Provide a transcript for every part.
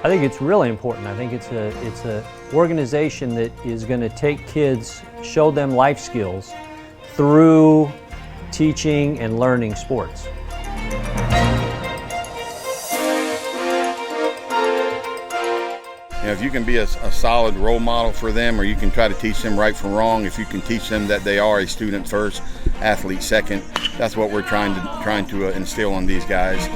I think it's really important. I think it's a organization that is going to take kids, show them life skills through teaching and learning sports. If you can be a solid role model for them, or you can try to teach them right from wrong, if you can teach them that they are a student first, athlete second, that's what we're trying to instill in these guys.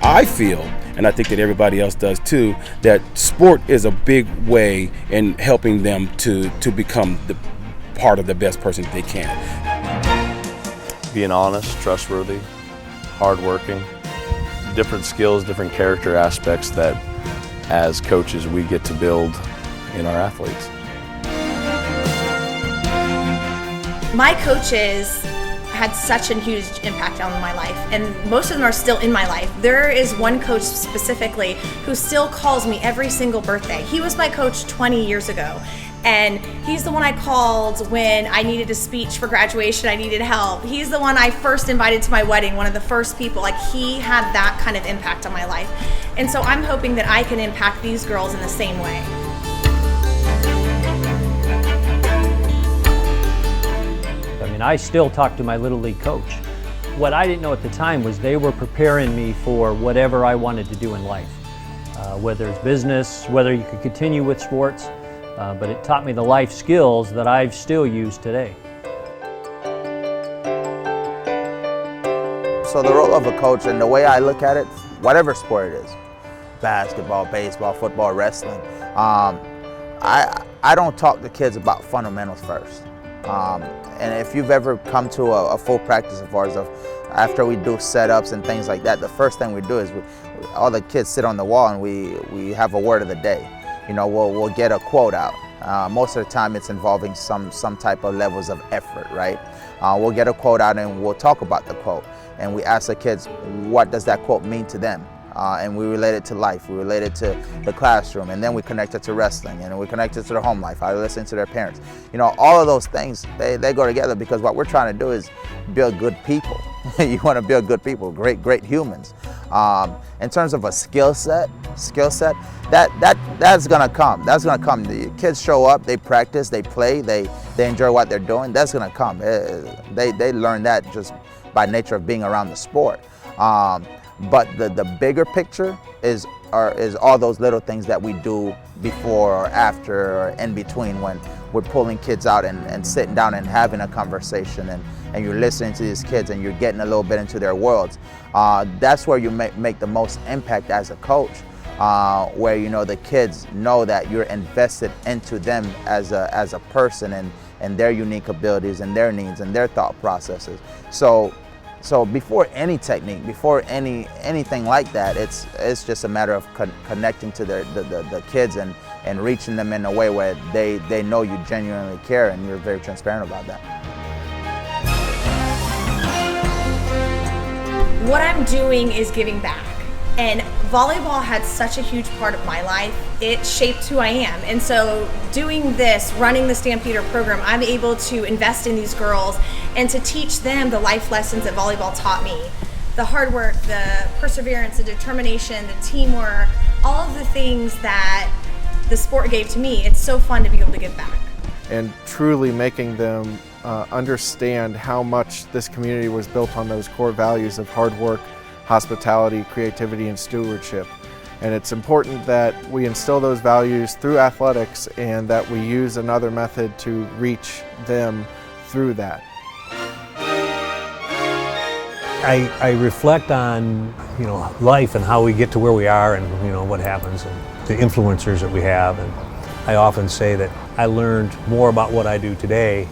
I feel, and I think that everybody else does too, that sport is a big way in helping them to become the part of the best person they can. Being honest, trustworthy, hardworking, different skills, different character aspects that as coaches we get to build in our athletes. My coaches had such a huge impact on my life, and most of them are still in my life. There is one coach specifically who still calls me every single birthday. He was my coach 20 years ago, and he's the one I called when I needed a speech for graduation, I needed help. He's the one I first invited to my wedding, one of the first people. Like, he had that kind of impact on my life. And so I'm hoping that I can impact these girls in the same way. I still talk to my Little League coach. What I didn't know at the time was they were preparing me for whatever I wanted to do in life, whether it's business, whether you could continue with sports, but it taught me the life skills that I've still used today. So the role of a coach, and the way I look at it, whatever sport it is, basketball, baseball, football, wrestling, I don't talk to kids about fundamentals first. And if you've ever come to a full practice of ours, after we do setups and things like that, the first thing we do is all the kids sit on the wall and we have a word of the day. You know, we'll get a quote out. Most of the time it's involving some type of levels of effort, right? We'll get a quote out and we'll talk about the quote. And we ask the kids, what does that quote mean to them? And we relate it to life, we relate it to the classroom, and then we connect it to wrestling, and we connect it to their home life, how they listen to their parents. You know, all of those things, they go together, because what we're trying to do is build good people. You want to build good people, great humans. In terms of a skill set, that's gonna come. That's gonna come. The kids show up, they practice, they play, they enjoy what they're doing. That's gonna come. They learn that just by nature of being around the sport. But the bigger picture is all those little things that we do before or after or in between, when we're pulling kids out and sitting down and having a conversation, and you're listening to these kids and you're getting a little bit into their worlds. That's where you make the most impact as a coach, where, you know, the kids know that you're invested into them as a person and their unique abilities and their needs and their thought processes. So before any technique, before anything like that, it's just a matter of connecting to the kids and reaching them in a way where they know you genuinely care and you're very transparent about that. What I'm doing is giving back. And volleyball had such a huge part of my life. It shaped who I am. And so doing this, running the Stampeder program, I'm able to invest in these girls and to teach them the life lessons that volleyball taught me. The hard work, the perseverance, the determination, the teamwork, all of the things that the sport gave to me. It's so fun to be able to give back. And truly making them understand how much this community was built on those core values of hard work, hospitality, creativity, and stewardship. And it's important that we instill those values through athletics and that we use another method to reach them through that. I reflect on, you know, life and how we get to where we are, and, you know, what happens, and the influencers that we have. And I often say that I learned more about what I do today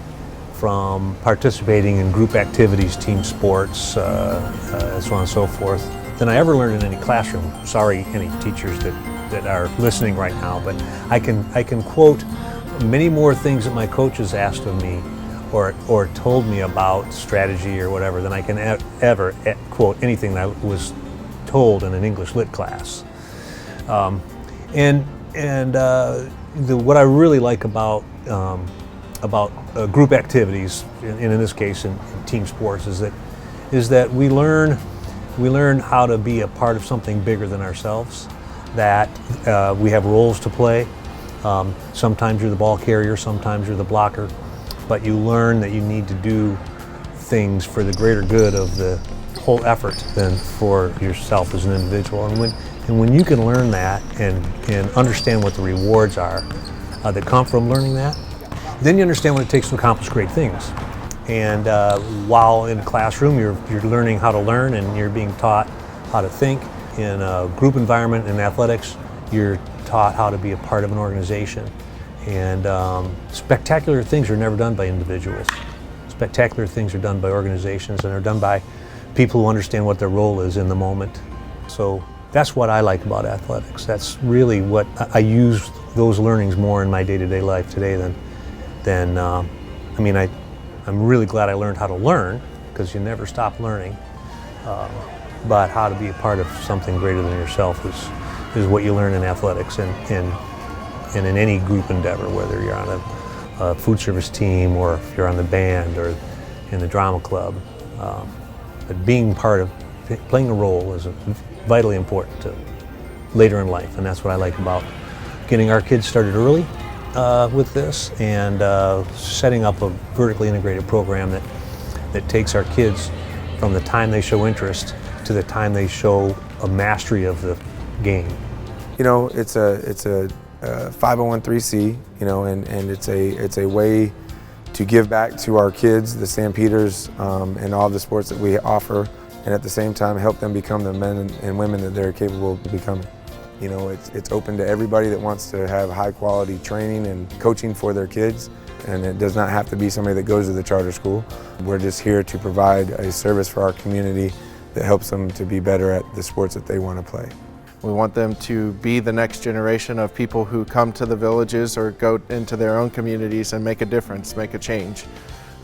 from participating in group activities, team sports, so on and so forth, than I ever learned in any classroom. Sorry, any teachers that are listening right now, but I can quote many more things that my coaches asked of me or told me about strategy or whatever than I can ever quote anything that I was told in an English lit class. What I really like about group activities, and in this case in team sports, is that we learn We learn how to be a part of something bigger than ourselves, that we have roles to play. Sometimes you're the ball carrier, sometimes you're the blocker, but you learn that you need to do things for the greater good of the whole effort than for yourself as an individual. And when you can learn that and understand what the rewards are that come from learning that, then you understand what it takes to accomplish great things. And while in a classroom, you're learning how to learn and you're being taught how to think. In a group environment in athletics, you're taught how to be a part of an organization. And spectacular things are never done by individuals. Spectacular things are done by organizations, and are done by people who understand what their role is in the moment. So that's what I like about athletics. That's really what I use those learnings more in my day-to-day life today than I'm really glad I learned how to learn, because you never stop learning. But how to be a part of something greater than yourself is what you learn in athletics and in any group endeavor, whether you're on a food service team or if you're on the band or in the drama club. But being part of, playing a role is vitally important to later in life, and that's what I like about getting our kids started early with this, and setting up a vertically integrated program that takes our kids from the time they show interest to the time they show a mastery of the game. You know, it's a 501(c), you know, and it's a way to give back to our kids, the Stampeders, and all the sports that we offer, and at the same time help them become the men and women that they're capable of becoming. You know, it's open to everybody that wants to have high quality training and coaching for their kids, and it does not have to be somebody that goes to the charter school. We're just here to provide a service for our community that helps them to be better at the sports that they want to play. We want them to be the next generation of people who come to the villages or go into their own communities and make a difference, make a change.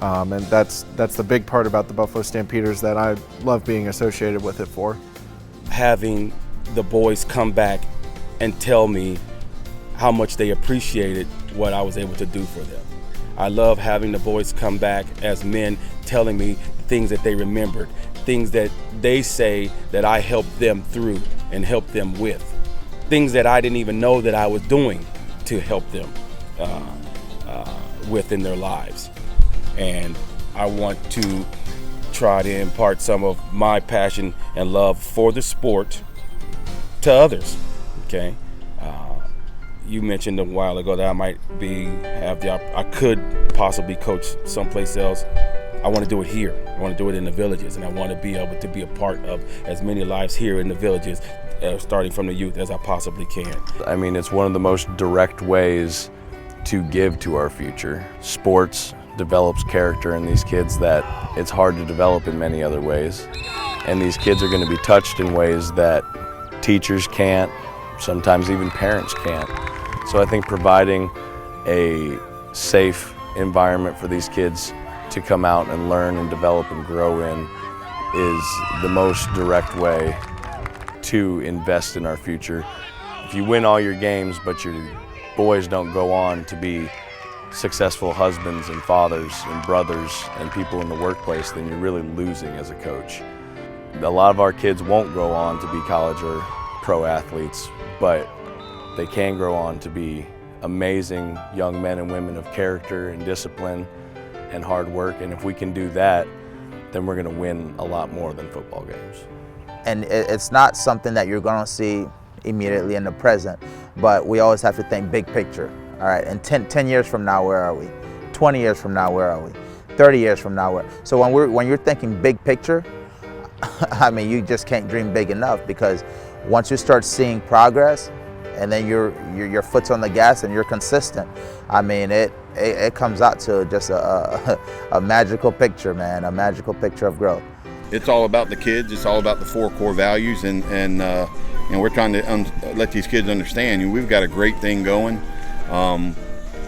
And that's the big part about the Buffalo Stampeders that I love being associated with it for. Having the boys come back and tell me how much they appreciated what I was able to do for them. I love having the boys come back as men telling me things that they remembered, things that they say that I helped them through and helped them with, things that I didn't even know that I was doing to help them with in their lives. And I want to try to impart some of my passion and love for the sport to others. Okay, you mentioned a while ago that I might I could possibly coach someplace else. I want to do it here. I want to do it in the villages, and I want to be able to be a part of as many lives here in the villages, starting from the youth, as I possibly can. I mean, it's one of the most direct ways to give to our future. Sports develops character in these kids that it's hard to develop in many other ways. And these kids are going to be touched in ways that teachers can't, sometimes even parents can't. So I think providing a safe environment for these kids to come out and learn and develop and grow in is the most direct way to invest in our future. If you win all your games but your boys don't go on to be successful husbands and fathers and brothers and people in the workplace, then you're really losing as a coach. A lot of our kids won't go on to be college or pro athletes, but they can grow on to be amazing young men and women of character and discipline and hard work. And if we can do that, then we're going to win a lot more than football games. And it's not something that you're going to see immediately in the present, but we always have to think big picture. All right, and 10 years from now, where are we? 20 years from now, where are we? 30 years from now, where? So when you're thinking big picture, I mean, you just can't dream big enough, because once you start seeing progress, and then your foot's on the gas and you're consistent, I mean, it comes out to just a magical picture, man, a magical picture of growth. It's all about the kids. It's all about the 4 core values, and we're trying to let these kids understand we've got a great thing going.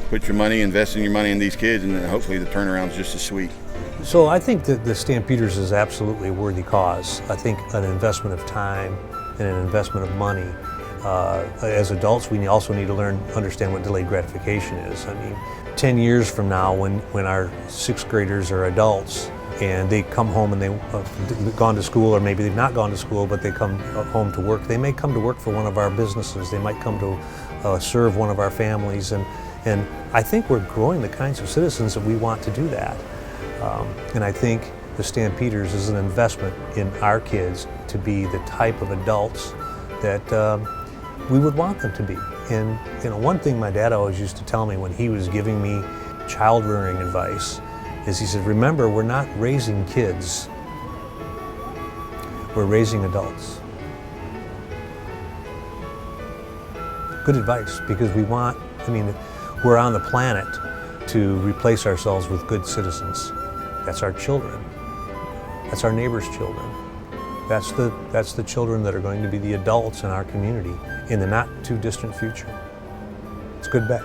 Put your money, invest in your money in these kids, and then hopefully the turnaround's just as sweet. So I think that the Stampeders is absolutely a worthy cause. I think an investment of time and an investment of money. As adults, we also need to understand what delayed gratification is. I mean, 10 years from now, when our 6th graders are adults, and they come home and they've gone to school, or maybe they've not gone to school, but they come home to work. They may come to work for one of our businesses. They might come to serve one of our families, and I think we're growing the kinds of citizens that we want to do that. And I think the Stampeders is an investment in our kids to be the type of adults that we would want them to be. And one thing my dad always used to tell me when he was giving me child rearing advice is he said, remember, we're not raising kids, we're raising adults. Good advice, because we're on the planet to replace ourselves with good citizens. That's our children. That's our neighbors' children. That's the children that are going to be the adults in our community in the not too distant future. It's a good bet.